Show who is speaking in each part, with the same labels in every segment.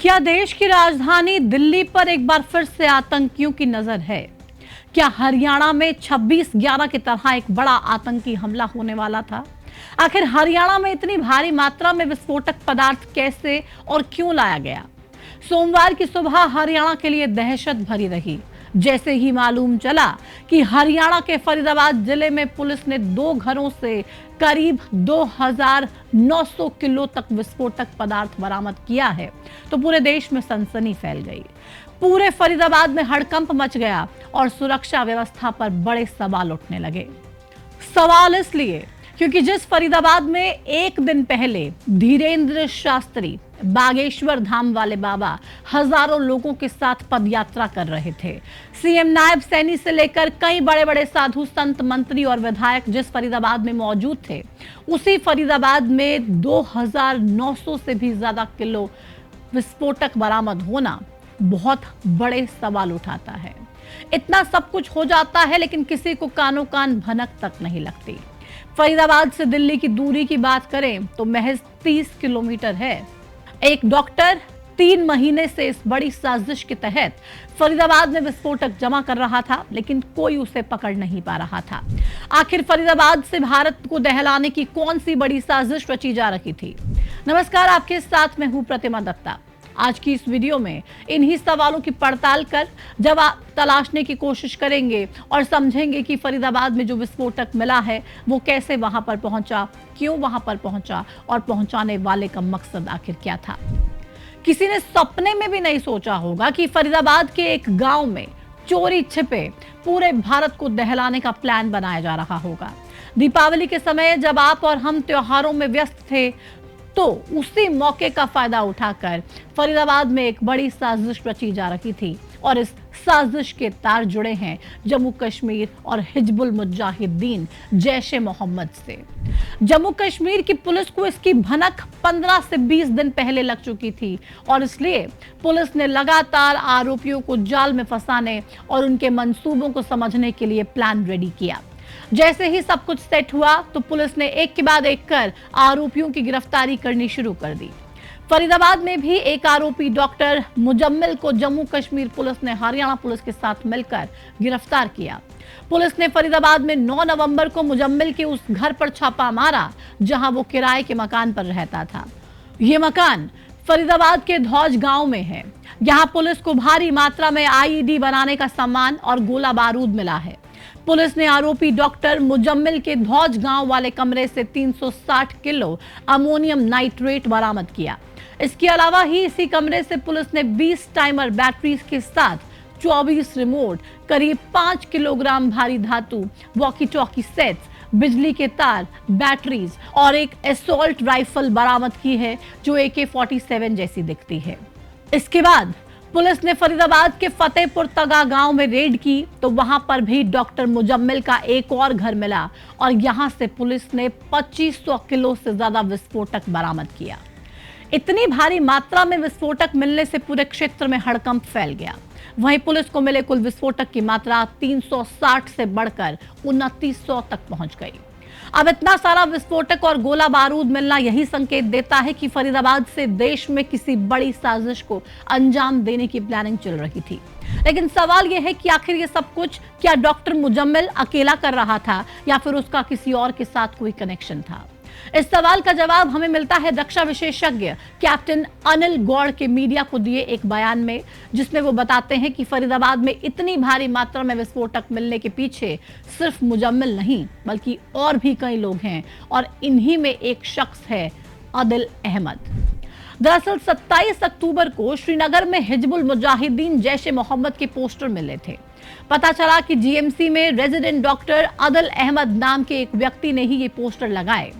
Speaker 1: क्या देश की राजधानी दिल्ली पर एक बार फिर से आतंकियों की नजर है? क्या हरियाणा में 26/11 की तरह एक बड़ा आतंकी हमला होने वाला था? आखिर हरियाणा में इतनी भारी मात्रा में विस्फोटक पदार्थ कैसे और क्यों लाया गया? सोमवार की सुबह हरियाणा के लिए दहशत भरी रही। जैसे ही मालूम चला कि हरियाणा के फरीदाबाद जिले में पुलिस ने 2 घरों से करीब 2900 किलो तक विस्फोटक पदार्थ बरामद किया है, तो पूरे देश में सनसनी फैल गई। पूरे फरीदाबाद में हड़कंप मच गया और सुरक्षा व्यवस्था पर बड़े सवाल उठने लगे। सवाल इसलिए क्योंकि जिस फरीदाबाद में एक दिन पहले धीरेन्द्र शास्त्री बागेश्वर धाम वाले बाबा हजारों लोगों के साथ पदयात्रा कर रहे थे, सीएम नायब सैनी से लेकर कई बड़े बड़े साधु संत मंत्री और विधायक जिस फरीदाबाद में मौजूद थे, उसी फरीदाबाद में 2900 से भी ज्यादा किलो विस्फोटक बरामद होना बहुत बड़े सवाल उठाता है। इतना सब कुछ हो जाता है लेकिन किसी को कानो कान भनक तक नहीं लगती। फरीदाबाद से दिल्ली की दूरी की बात करें तो महज 30 किलोमीटर है। एक डॉक्टर 3 महीने से इस बड़ी साजिश के तहत फरीदाबाद में विस्फोटक जमा कर रहा था, लेकिन कोई उसे पकड़ नहीं पा रहा था। आखिर फरीदाबाद से भारत को दहलाने की कौन सी बड़ी साजिश रची जा रही थी? नमस्कार, आपके साथ मैं हूं प्रतिमा दत्ता। आज की इस वीडियो में इन्हीं सवालों की पड़ताल कर जवाब तलाशने की कोशिश करेंगे और समझेंगे कि फरीदाबाद में जो विस्फोटक मिला है वो कैसे वहां पर पहुंचा, क्यों वहां पर पहुंचा और पहुंचाने वाले का मकसद आखिर क्या था। किसी ने सपने में भी नहीं सोचा होगा कि फरीदाबाद के एक गांव में चोरी छिपे पूरे भारत को दहलाने का प्लान बनाया जा रहा होगा। दीपावली के समय जब आप और हम त्योहारों में व्यस्त थे, तो उसी मौके का फायदा उठाकर फरीदाबाद में एक बड़ी साजिश रची जा रही थी और इस साजिश के तार जुड़े हैं जम्मू कश्मीर और हिजबुल मुजाहिदीन जैश-ए मोहम्मद से। जम्मू कश्मीर की पुलिस को इसकी भनक 15 से 20 दिन पहले लग चुकी थी और इसलिए पुलिस ने लगातार आरोपियों को जाल में फंसाने और उनके मंसूबों को समझने के लिए प्लान रेडी किया। जैसे ही सब कुछ सेट हुआ तो पुलिस ने एक के बाद एक कर आरोपियों की गिरफ्तारी करनी शुरू कर दी। फरीदाबाद में भी एक आरोपी डॉक्टर मुजम्मिल को जम्मू कश्मीर पुलिस ने हरियाणा पुलिस के साथ मिलकर गिरफ्तार किया। पुलिस ने फरीदाबाद में 9 नवंबर को मुजम्मिल के उस घर पर छापा मारा जहां वो किराए के मकान पर रहता था। ये मकान फरीदाबाद के धौज गांव में है। यहाँ पुलिस को भारी मात्रा में आईईडी बनाने का सामान और गोला बारूद मिला है। पुलिस ने आरोपी डॉक्टर मुजम्मिल के धौज गांव वाले कमरे से 360 किलो अमोनियम नाइट्रेट बरामद किया। इसके अलावा ही इसी कमरे से पुलिस ने 20 टाइमर बैटरीज के साथ 24 रिमोट, करीब 5 किलोग्राम भारी धातु, वॉकी टॉकी सेट्स, बिजली के तार, बैटरीज और एक असॉल्ट राइफल बरामद की है जो AK-47 जैसी दिखती है। इसके बाद पुलिस ने फरीदाबाद के फतेहपुर तगा गांव में रेड की तो वहां पर भी डॉक्टर मुजम्मिल का एक और घर मिला और यहां से पुलिस ने 2500 किलो से ज्यादा विस्फोटक बरामद किया। इतनी भारी मात्रा में विस्फोटक मिलने से पूरे क्षेत्र में हड़कंप फैल गया। वहीं पुलिस को मिले कुल विस्फोटक की मात्रा 360 से बढ़कर 2900 तक पहुंच गई। अब इतना सारा विस्फोटक और गोला बारूद मिलना यही संकेत देता है कि फरीदाबाद से देश में किसी बड़ी साजिश को अंजाम देने की प्लानिंग चल रही थी। लेकिन सवाल यह है कि आखिर ये सब कुछ क्या डॉक्टर मुजम्मिल अकेला कर रहा था या फिर उसका किसी और के साथ कोई कनेक्शन था? इस सवाल का जवाब हमें मिलता है रक्षा विशेषज्ञ कैप्टन अनिल गौड़ के मीडिया को दिए एक बयान में, जिसमें वो बताते हैं कि फरीदाबाद में इतनी भारी मात्रा में विस्फोटक मिलने के पीछे सिर्फ मुजम्मिल नहीं बल्कि और भी कई लोग हैं और इन्हीं में एक शख्स है आदिल अहमद। दरअसल 27 अक्टूबर को श्रीनगर में हिजबुल मुजाहिदीन जैश-ए मोहम्मद के पोस्टर मिले थे। पता चला कि जीएमसी में रेजिडेंट डॉक्टर आदिल अहमद नाम के एक व्यक्ति ने ही ये पोस्टर लगाए।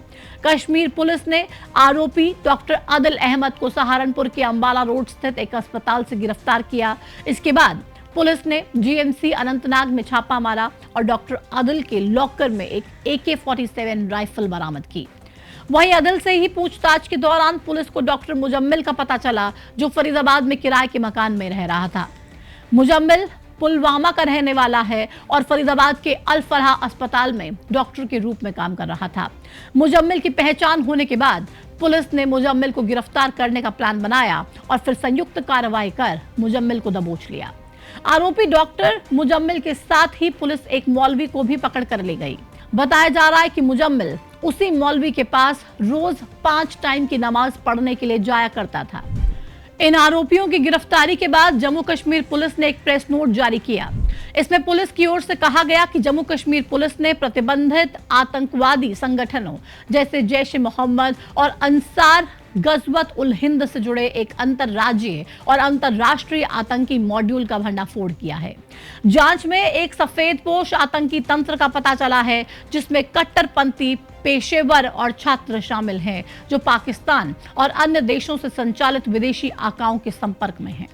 Speaker 1: कश्मीर पुलिस ने आरोपी डॉक्टर आदिल अहमद को सहारनपुर के अंबाला रोड स्थित एक अस्पताल से गिरफ्तार किया। इसके बाद पुलिस ने जीएमसी अनंतनाग में छापा मारा और डॉक्टर आदिल के लॉकर में एक AK-47 राइफल बरामद की। वहीं आदिल से ही पूछताछ के दौरान पुलिस को डॉक्टर मुजम्मिल का पता चला जो फरीदाबाद में किराए के मकान में रह रहा था। मुजम्मिल पुलवामा का रहने वाला है और फरीदाबाद के अल फलाह अस्पताल में डॉक्टर के रूप में काम कर रहा था। मुजम्मिल की पहचान होने के बाद पुलिस ने मुजम्मिल को गिरफ्तार करने का प्लान बनाया और फिर संयुक्त कार्रवाई कर मुजम्मिल को दबोच लिया। आरोपी डॉक्टर मुजम्मिल के साथ ही पुलिस एक मौलवी को भी पकड़ कर ले गई। बताया जा रहा है कि मुजम्मिल उसी मौलवी के पास रोज 5 टाइम की नमाज पढ़ने के लिए जाया करता था। इन आरोपियों की गिरफ्तारी के बाद जम्मू कश्मीर पुलिस ने एक प्रेस नोट जारी किया। इसमें पुलिस की ओर से कहा गया कि जम्मू कश्मीर पुलिस ने प्रतिबंधित आतंकवादी संगठनों जैसे जैश ए मोहम्मद और अंसार गजवत उल हिंद से जुड़े एक अंतरराज्यीय और अंतरराष्ट्रीय आतंकी मॉड्यूल का भंडाफोड़ किया है। जांच में एक सफेदपोश आतंकी तंत्र का पता चला है, जिसमें कट्टरपंथी पेशेवर और छात्र शामिल हैं, जो पाकिस्तान और अन्य देशों से संचालित विदेशी आकाओं के संपर्क में हैं।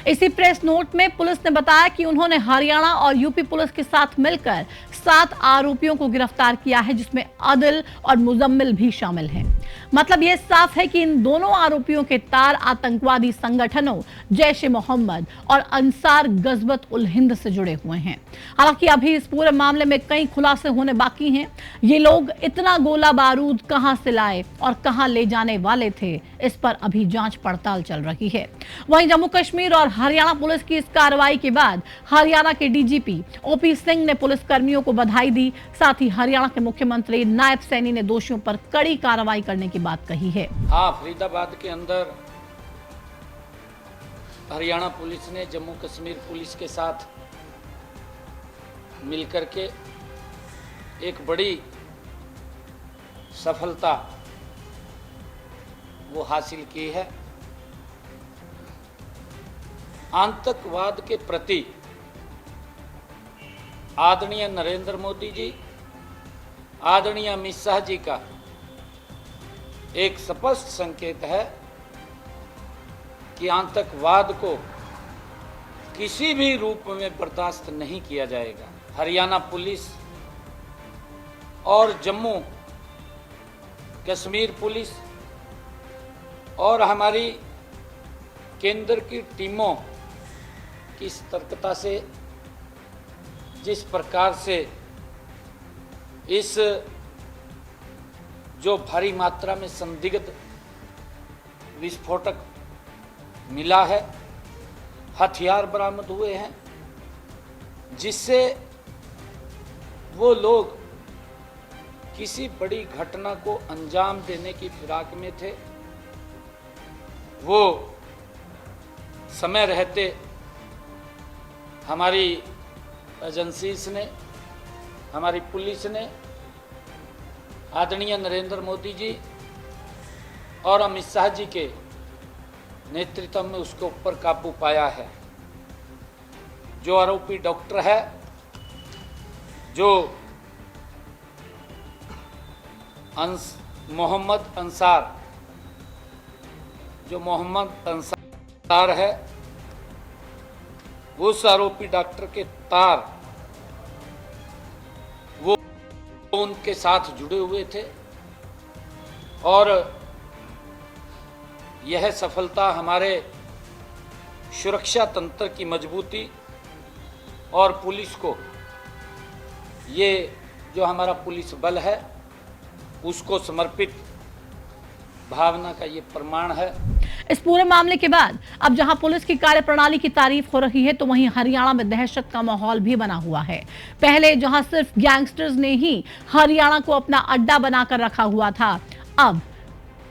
Speaker 1: इसी प्रेस नोट में पुलिस ने बताया कि उन्होंने हरियाणा और यूपी पुलिस के साथ मिलकर 7 आरोपियों को गिरफ्तार किया है, जिसमें आदिल और मुजम्मिल भी शामिल हैं। मतलब यह साफ है कि इन दोनों आरोपियों के तार आतंकवादी संगठनों जैश ए मोहम्मद और अंसार गजवत उल हिंद से जुड़े हुए हैं। हालांकि अभी इस पूरे मामले में कई खुलासे होने बाकी हैं। ये लोग इतना गोला बारूद कहां से लाए और कहां ले जाने वाले थे, इस पर अभी जांच पड़ताल चल रही है। वहीं जम्मू कश्मीर और हरियाणा पुलिस की इस कार्रवाई के बाद हरियाणा के डीजीपी ओपी सिंह ने पुलिस कर्मियों को बधाई दी। साथ ही हरियाणा के मुख्यमंत्री नायब सैनी ने दोषियों पर कड़ी कार्रवाई करने की बात कही है।
Speaker 2: हाँ, फरीदाबाद के अंदर हरियाणा पुलिस ने जम्मू कश्मीर पुलिस के साथ मिलकर के एक बड़ी सफलता वो हासिल की है। आतंकवाद के प्रति आदरणीय नरेंद्र मोदी जी, आदरणीय अमित शाह जी का एक स्पष्ट संकेत है कि आतंकवाद को किसी भी रूप में बर्दाश्त नहीं किया जाएगा। हरियाणा पुलिस और जम्मू कश्मीर पुलिस और हमारी केंद्र की टीमों की सतर्कता से जिस प्रकार से इस जो भारी मात्रा में संदिग्ध विस्फोटक मिला है, हथियार बरामद हुए हैं, जिससे वो लोग किसी बड़ी घटना को अंजाम देने की फिराक में थे। वो समय रहते हमारी एजेंसीज ने, हमारी पुलिस ने आदरणीय नरेंद्र मोदी जी और अमित शाह जी के नेतृत्व में उसके ऊपर काबू पाया है। जो आरोपी डॉक्टर है, जो मोहम्मद अंसार, जो मोहम्मद अंसार है, उस आरोपी डॉक्टर के तार वो उनके साथ जुड़े हुए थे और यह सफलता हमारे सुरक्षा तंत्र की मजबूती और पुलिस को, ये जो हमारा पुलिस बल है उसको समर्पित भावना का ये प्रमाण है।
Speaker 1: इस पूरे मामले के बाद अब जहां पुलिस की कार्यप्रणाली की तारीफ हो रही है, तो वहीं हरियाणा में दहशत का माहौल भी बना हुआ है। पहले जहां सिर्फ गैंगस्टर्स ने ही हरियाणा को अपना अड्डा बनाकर रखा हुआ था, अब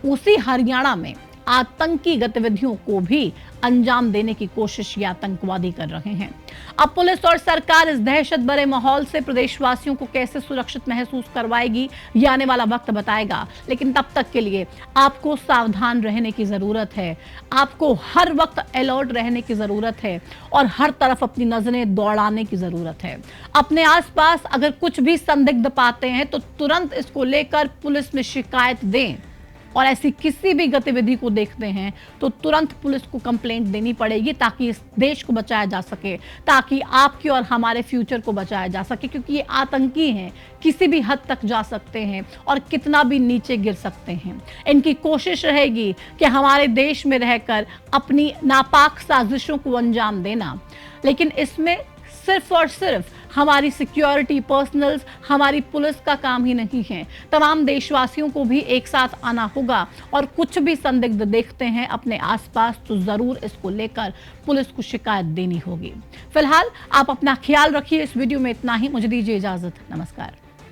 Speaker 1: उसी हरियाणा में आतंकी गतिविधियों को भी अंजाम देने की कोशिश ये आतंकवादी कर रहे हैं। अब पुलिस और सरकार इस दहशत भरे माहौल से प्रदेशवासियों को कैसे सुरक्षित महसूस करवाएगी, ये आने वाला वक्त बताएगा। लेकिन तब तक के लिए आपको सावधान रहने की जरूरत है, आपको हर वक्त अलर्ट रहने की जरूरत है और हर तरफ अपनी नजरें दौड़ाने की जरूरत है। अपने आसपास अगर कुछ भी संदिग्ध पाते हैं तो तुरंत इसको लेकर पुलिस में शिकायत दें, और ऐसी किसी भी गतिविधि को देखते हैं तो तुरंत पुलिस को कंप्लेंट देनी पड़ेगी, ताकि इस देश को बचाया जा सके, ताकि आपके और हमारे फ्यूचर को बचाया जा सके। क्योंकि ये आतंकी हैं, किसी भी हद तक जा सकते हैं और कितना भी नीचे गिर सकते हैं। इनकी कोशिश रहेगी कि हमारे देश में रहकर अपनी नापाक साजिशों को अंजाम देना, लेकिन इसमें सिर्फ और सिर्फ हमारी सिक्योरिटी पर्सनल्स, हमारी पुलिस का काम ही नहीं है। तमाम देशवासियों को भी एक साथ आना होगा और कुछ भी संदिग्ध देखते हैं अपने आसपास तो जरूर इसको लेकर पुलिस को शिकायत देनी होगी। फिलहाल आप अपना ख्याल रखिए। इस वीडियो में इतना ही। मुझे दीजिए इजाजत। नमस्कार।